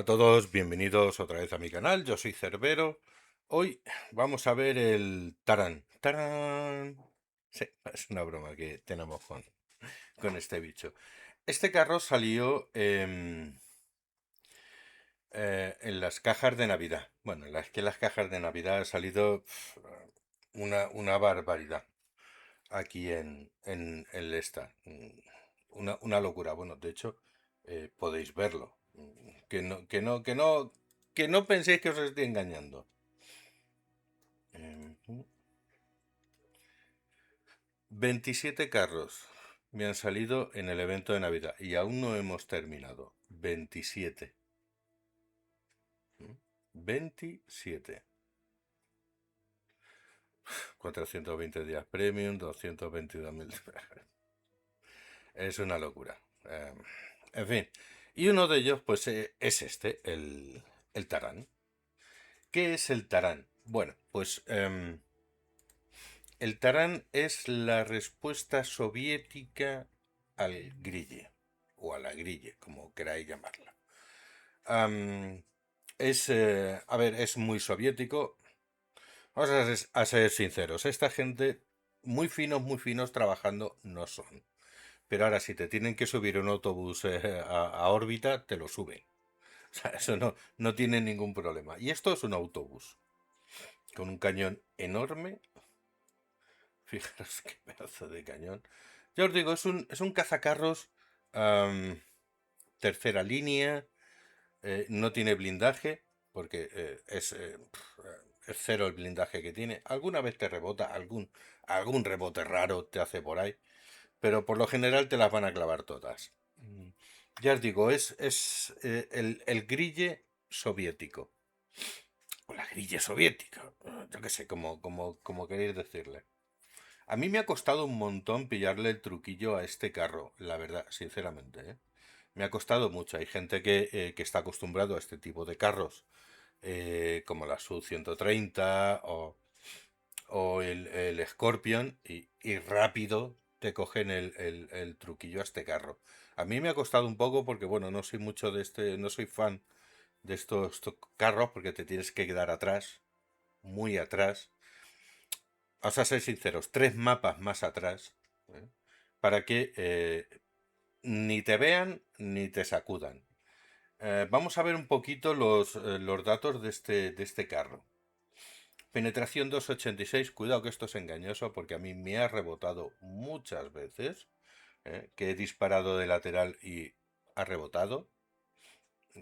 a todos, bienvenidos otra vez a mi canal, yo soy Cerbero. Hoy vamos a ver el Tarán. ¡Tarán! Sí, es una broma que tenemos con este bicho. Este carro salió en las cajas de Navidad. Bueno, las cajas de Navidad ha salido una barbaridad aquí en el esta. Una locura. Bueno, de hecho, podéis verlo. Que no penséis que os estoy engañando. Eh, 27 carros me han salido en el evento de Navidad y aún no hemos terminado. 27. 27. 420 días premium, 222.000. Es una locura. En fin. Y uno de ellos, pues, es este, el Tarán. ¿Qué es el Tarán? Bueno, pues el Tarán es la respuesta soviética al grille, o a la grille, como queráis llamarla. A ver, es muy soviético. Vamos a ser sinceros, esta gente, muy finos trabajando no son. Pero ahora, si te tienen que subir un autobús a órbita, te lo suben. O sea, eso no tiene ningún problema. Y esto es un autobús con un cañón enorme. Fijaros qué pedazo de cañón. Ya os digo, es un cazacarros tercera línea. No tiene blindaje, porque es cero el blindaje que tiene. Alguna vez te rebota, algún rebote raro te hace por ahí, pero por lo general te las van a clavar todas. Ya os digo, es el grille soviético. O la grille soviética, yo qué sé, como queréis decirle. A mí me ha costado un montón pillarle el truquillo a este carro, la verdad, sinceramente, ¿eh? Me ha costado mucho. Hay gente que está acostumbrado a este tipo de carros, como la SU-130 o el Scorpion, y rápido te cogen el truquillo a este carro. A mí me ha costado un poco porque, bueno, no soy mucho no soy fan de estos carros porque te tienes que quedar atrás, muy atrás. Vamos a ser sinceros, 3 mapas más atrás, ¿eh? Para que ni te vean ni te sacudan. Vamos a ver un poquito los datos de este carro. Penetración 286, cuidado que esto es engañoso porque a mí me ha rebotado muchas veces, que he disparado de lateral y ha rebotado.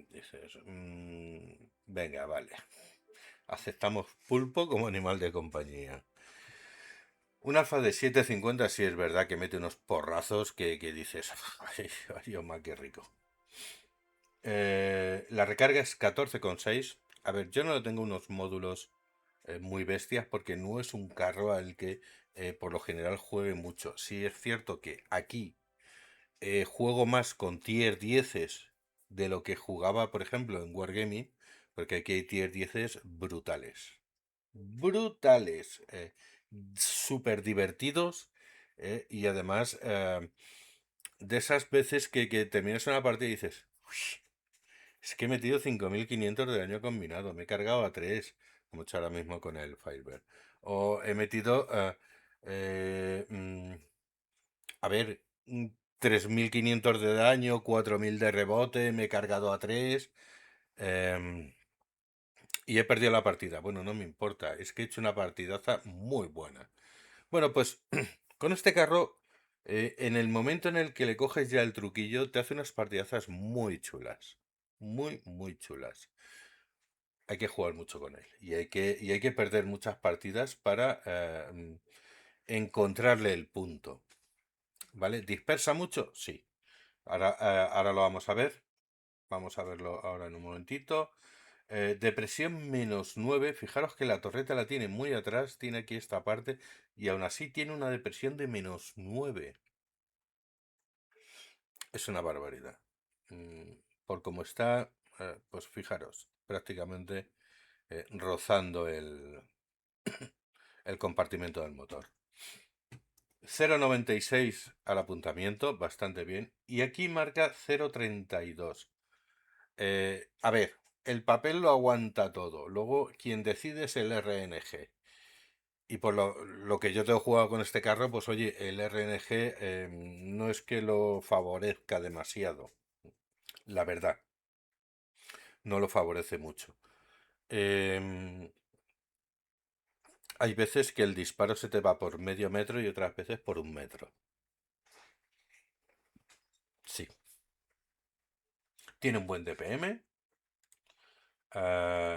Dices, venga, vale. Aceptamos pulpo como animal de compañía. Un Alfa de 750 sí es verdad que mete unos porrazos que dices, ay, ay, oh, qué rico. La recarga es 14,6. A ver, yo no tengo unos módulos muy bestias porque no es un carro al que por lo general juegue mucho. Sí es cierto que aquí juego más con tier 10 de lo que jugaba, por ejemplo, en Wargaming, porque aquí hay tier 10 brutales. Brutales. Súper divertidos, y además de esas veces que terminas una partida y dices, "Uy, es que he metido 5.500 de daño combinado, me he cargado a 3, como he hecho ahora mismo con el Firebird. O he metido, eh, mm, a ver, 3.500 de daño, 4.000 de rebote, me he cargado a 3 y he perdido la partida. Bueno, no me importa, es que he hecho una partidaza muy buena. Bueno, pues con este carro, en el momento en el que le coges ya el truquillo, te hace unas partidazas muy chulas. Muy, muy chulas. Hay que jugar mucho con él. Y hay que perder muchas partidas para encontrarle el punto. ¿Vale? ¿Dispersa mucho? Sí. Ahora lo vamos a ver. Vamos a verlo ahora en un momentito. Depresión -9. Fijaros que la torreta la tiene muy atrás. Tiene aquí esta parte. Y aún así tiene una depresión de -9. Es una barbaridad. Por cómo está, pues fijaros, prácticamente rozando el compartimento del motor. 0,96 al apuntamiento, bastante bien. Y aquí marca 0,32. A ver, el papel lo aguanta todo. Luego, quien decide es el RNG. Y por lo que yo tengo jugado con este carro, pues oye, el RNG no es que lo favorezca demasiado, la verdad, no lo favorece mucho. Em, Hay veces que el disparo se te va por medio metro y otras veces por un metro. Sí, tiene un buen DPM,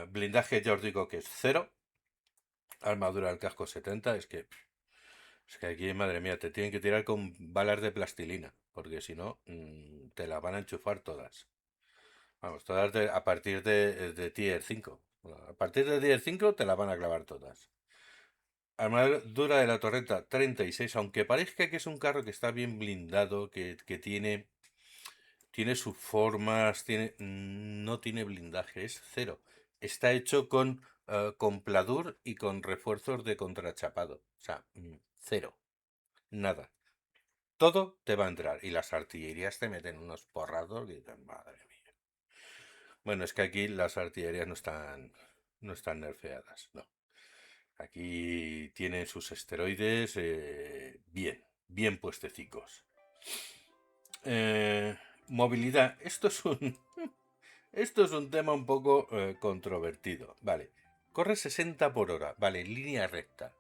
blindaje ya os digo que es cero, armadura del casco 70, es que aquí, madre mía, te tienen que tirar con balas de plastilina, porque si no, te las van a enchufar todas. Vamos, todas a partir de Tier 5. A partir de Tier 5 te las van a clavar todas. Armadura de la torreta 36, aunque parezca que es un carro que está bien blindado, que tiene sus formas, no tiene blindaje, es cero. Está hecho con pladur y con refuerzos de contrachapado. O sea, cero. Nada. Todo te va a entrar. Y las artillerías te meten unos porrados y dices, madre mía. Bueno, es que aquí las artillerías no están nerfeadas, no. Aquí tienen sus esteroides bien puestecicos. Movilidad. Esto es un tema un poco controvertido. Vale. Corre 60 por hora. Vale, en línea recta.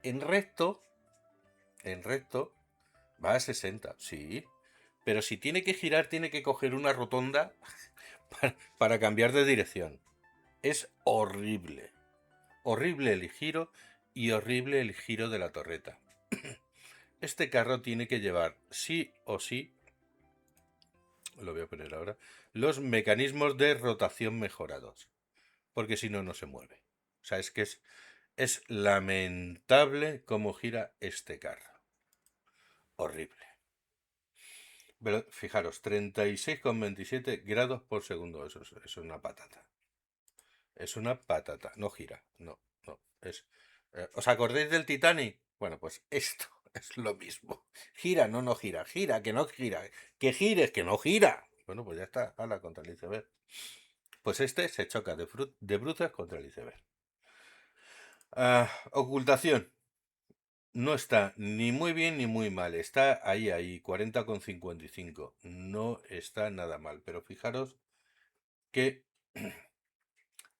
En recto, va a 60, sí. Pero si tiene que girar, tiene que coger una rotonda para cambiar de dirección. Es horrible. Horrible el giro y horrible el giro de la torreta. Este carro tiene que llevar, sí o sí, lo voy a poner ahora, los mecanismos de rotación mejorados. Porque si no, no se mueve. O sea, es que es lamentable cómo gira este carro. Horrible. Pero fijaros, 36,27 grados por segundo. Eso es una patata. Es una patata. No gira. No, no. ¿Os acordáis del Titanic? Bueno, pues esto es lo mismo. Gira, no gira. Gira, que no gira. Que gires, que no gira. Bueno, pues ya está. Hala, contra el iceberg. Pues este se choca de bruces contra el iceberg. Ocultación. No está ni muy bien ni muy mal. Está ahí, 40,55. No está nada mal. Pero fijaros que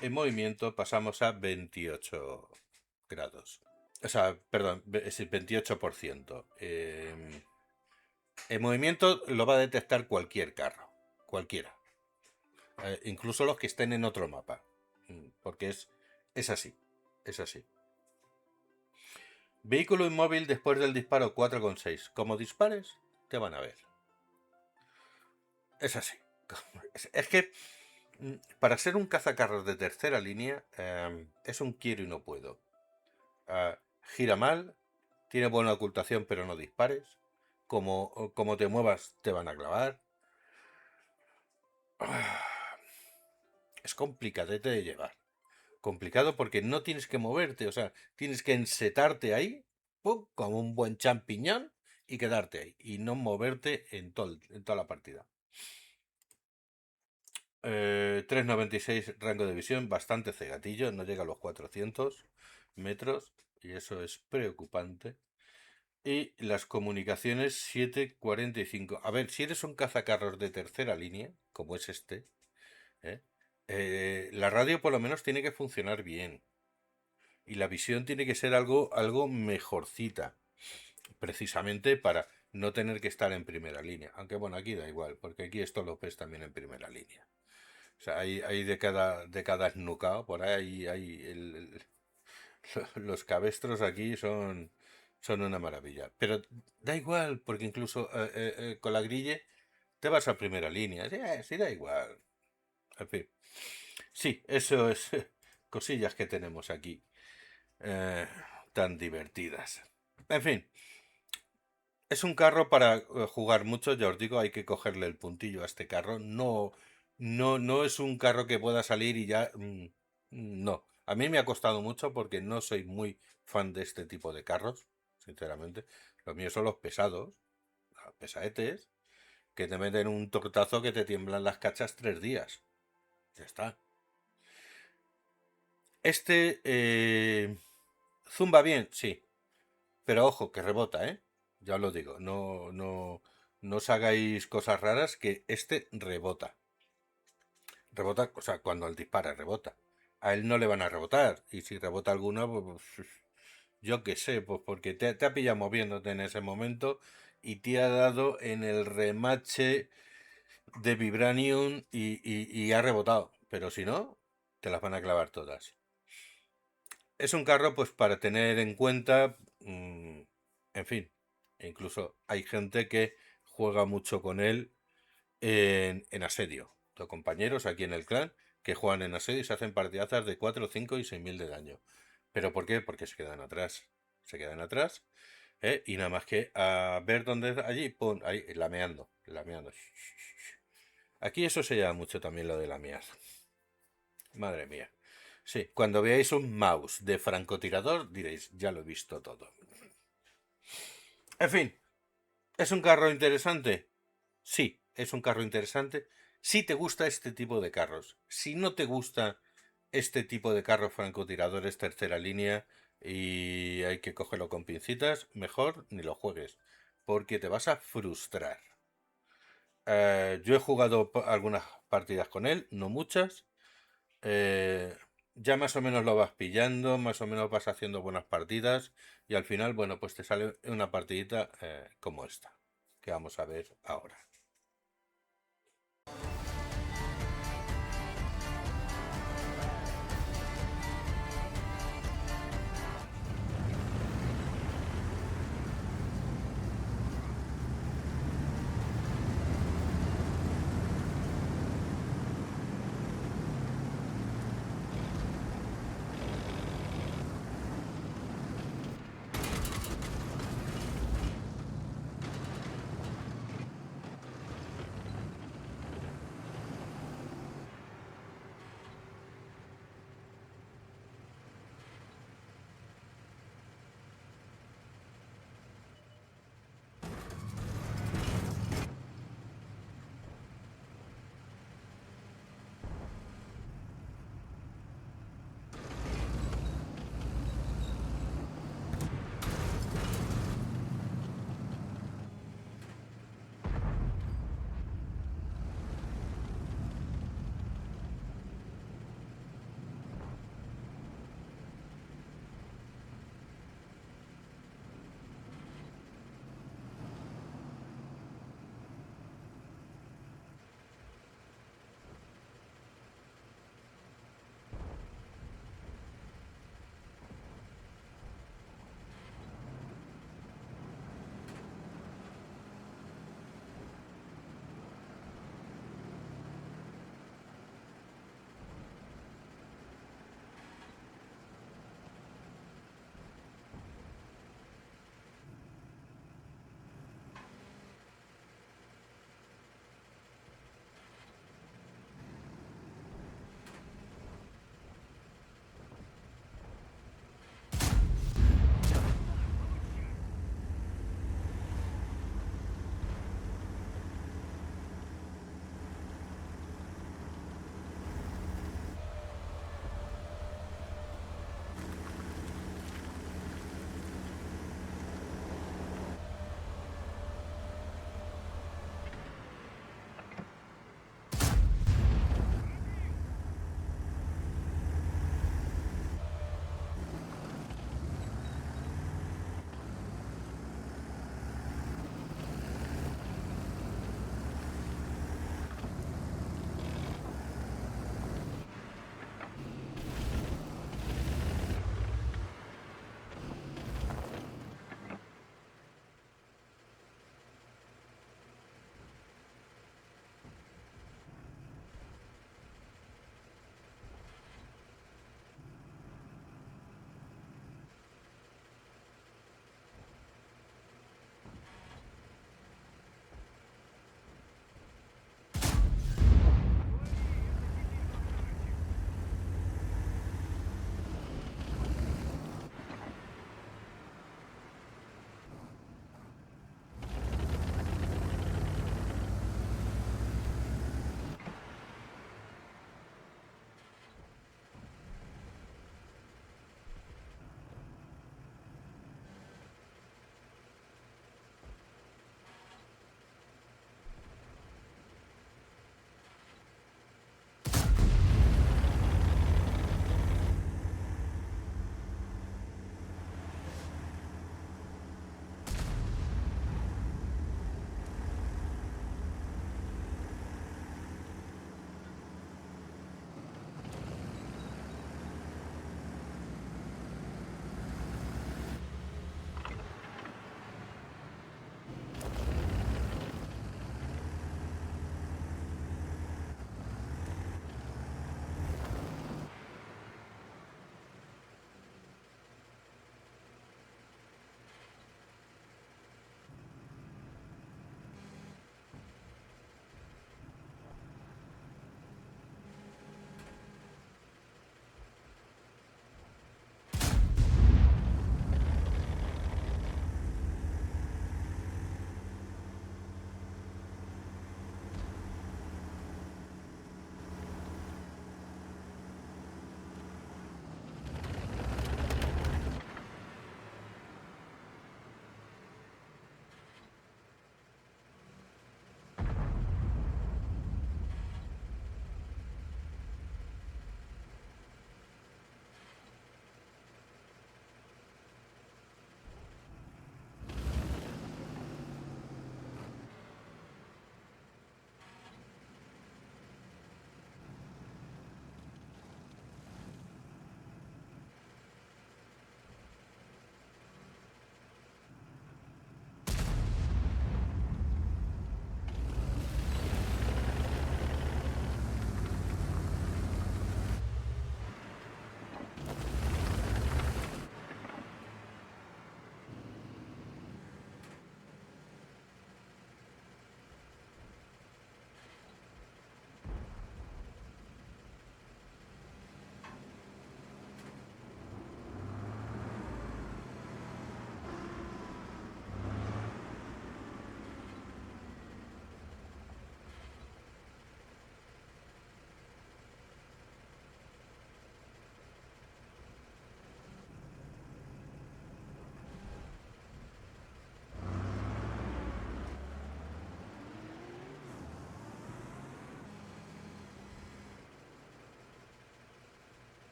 en movimiento pasamos a 28 grados. O sea, perdón, es el 28%. En movimiento lo va a detectar cualquier carro. Cualquiera. Incluso los que estén en otro mapa. Porque es así. Es así. Vehículo inmóvil después del disparo 4,6. Como dispares, te van a ver. Es así. Es que para ser un cazacarros de tercera línea es un quiero y no puedo. Gira mal, tiene buena ocultación pero no dispares. Como te muevas te van a clavar. Es complicadete de llevar. Complicado porque no tienes que moverte, o sea, tienes que ensetarte ahí, ¡pum!, como un buen champiñón y quedarte ahí y no moverte en toda la partida. 3,96 rango de visión, bastante cegatillo, no llega a los 400 metros y eso es preocupante. Y las comunicaciones 7,45. A ver, si eres un cazacarros de tercera línea, como es este, ¿eh? La radio por lo menos tiene que funcionar bien. Y la visión tiene que ser algo mejorcita, precisamente para no tener que estar en primera línea. Aunque bueno, aquí da igual, porque aquí esto lo ves también en primera línea. O sea, hay de cada snucao, por ahí los cabestros aquí son una maravilla. Pero da igual, porque incluso con la grille te vas a primera línea. Sí, sí, da igual. En fin. Sí, eso es cosillas que tenemos aquí. Tan divertidas. En fin, es un carro para jugar mucho, ya os digo, hay que cogerle el puntillo a este carro. No, no, no es un carro que pueda salir y ya. No. A mí me ha costado mucho porque no soy muy fan de este tipo de carros, sinceramente. Los míos son los pesados, los pesaetes, que te meten un tortazo que te tiemblan las cachas 3 días. Ya está. Zumba bien, sí. Pero ojo, que rebota, ¿eh? Ya os lo digo. No os hagáis cosas raras, que rebota. Rebota, o sea, cuando él dispara, rebota. A él no le van a rebotar. Y si rebota alguno, pues yo qué sé, pues porque te ha pillado moviéndote en ese momento y te ha dado en el remache de Vibranium y ha rebotado. Pero si no, te las van a clavar todas. Es un carro, pues, para tener en cuenta, en fin. Incluso hay gente que juega mucho con él en asedio. Tengo compañeros aquí en el clan que juegan en asedio y se hacen partidazas de 4, 5 y 6.000 de daño. ¿Pero por qué? Porque se quedan atrás. Se quedan atrás, y nada más que a ver dónde allí, pum, ahí, lameando, lameando. Aquí eso se llama mucho también lo de lamear. Madre mía. Sí, cuando veáis un mouse de francotirador diréis, ya lo he visto todo. En fin, ¿es un carro interesante? Sí, es un carro interesante si te gusta este tipo de carros. Si no te gusta este tipo de carros francotiradores tercera línea y hay que cogerlo con pincitas, mejor ni lo juegues, porque te vas a frustrar. Yo he jugado algunas partidas con él, no muchas. Ya más o menos lo vas pillando, más o menos vas haciendo buenas partidas y al final, bueno, pues te sale una partidita como esta, que vamos a ver ahora.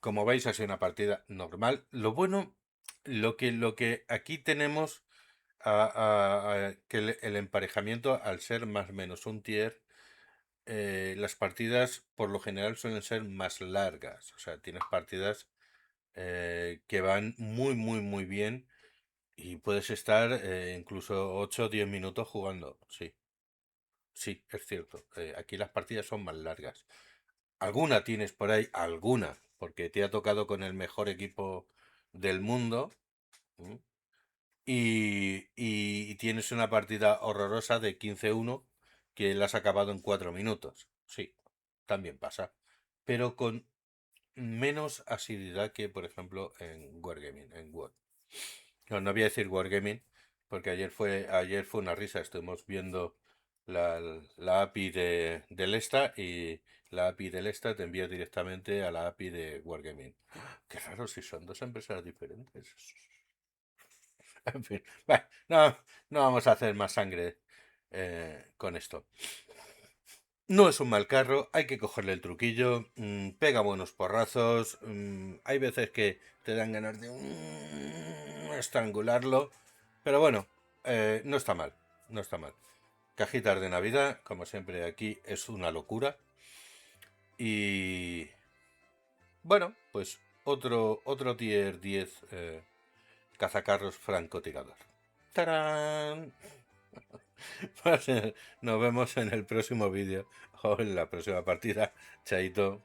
como veis, ha sido una partida normal. Lo bueno, lo que aquí tenemos que el emparejamiento, al ser más o menos un tier, las partidas por lo general suelen ser más largas. O sea, tienes partidas que van muy, muy, muy bien y puedes estar incluso 8 o 10 minutos jugando. Sí, sí, es cierto. Aquí las partidas son más largas. Alguna tienes por ahí, alguna, porque te ha tocado con el mejor equipo del mundo. ¿M? Y tienes una partida horrorosa de 15-1 que la has acabado en 4 minutos. Sí, también pasa. Pero con menos asiduidad que, por ejemplo, en Wargaming, en War. No, no voy a decir Wargaming, porque ayer fue una risa. Estuvimos viendo la, la API del ESTA y la API del ESTA te envía directamente a la API de Wargaming. Qué raro si son dos empresas diferentes. En fin, bueno, no, no vamos a hacer más sangre con esto. No es un mal carro, hay que cogerle el truquillo, pega buenos porrazos, hay veces que te dan ganas de estrangularlo, pero bueno, no está mal, no está mal. Cajitas de Navidad, como siempre aquí, es una locura. Y bueno, pues otro tier 10 cazacarros francotirador. ¡Tarán! Pues, nos vemos en el próximo vídeo o en la próxima partida. Chaito.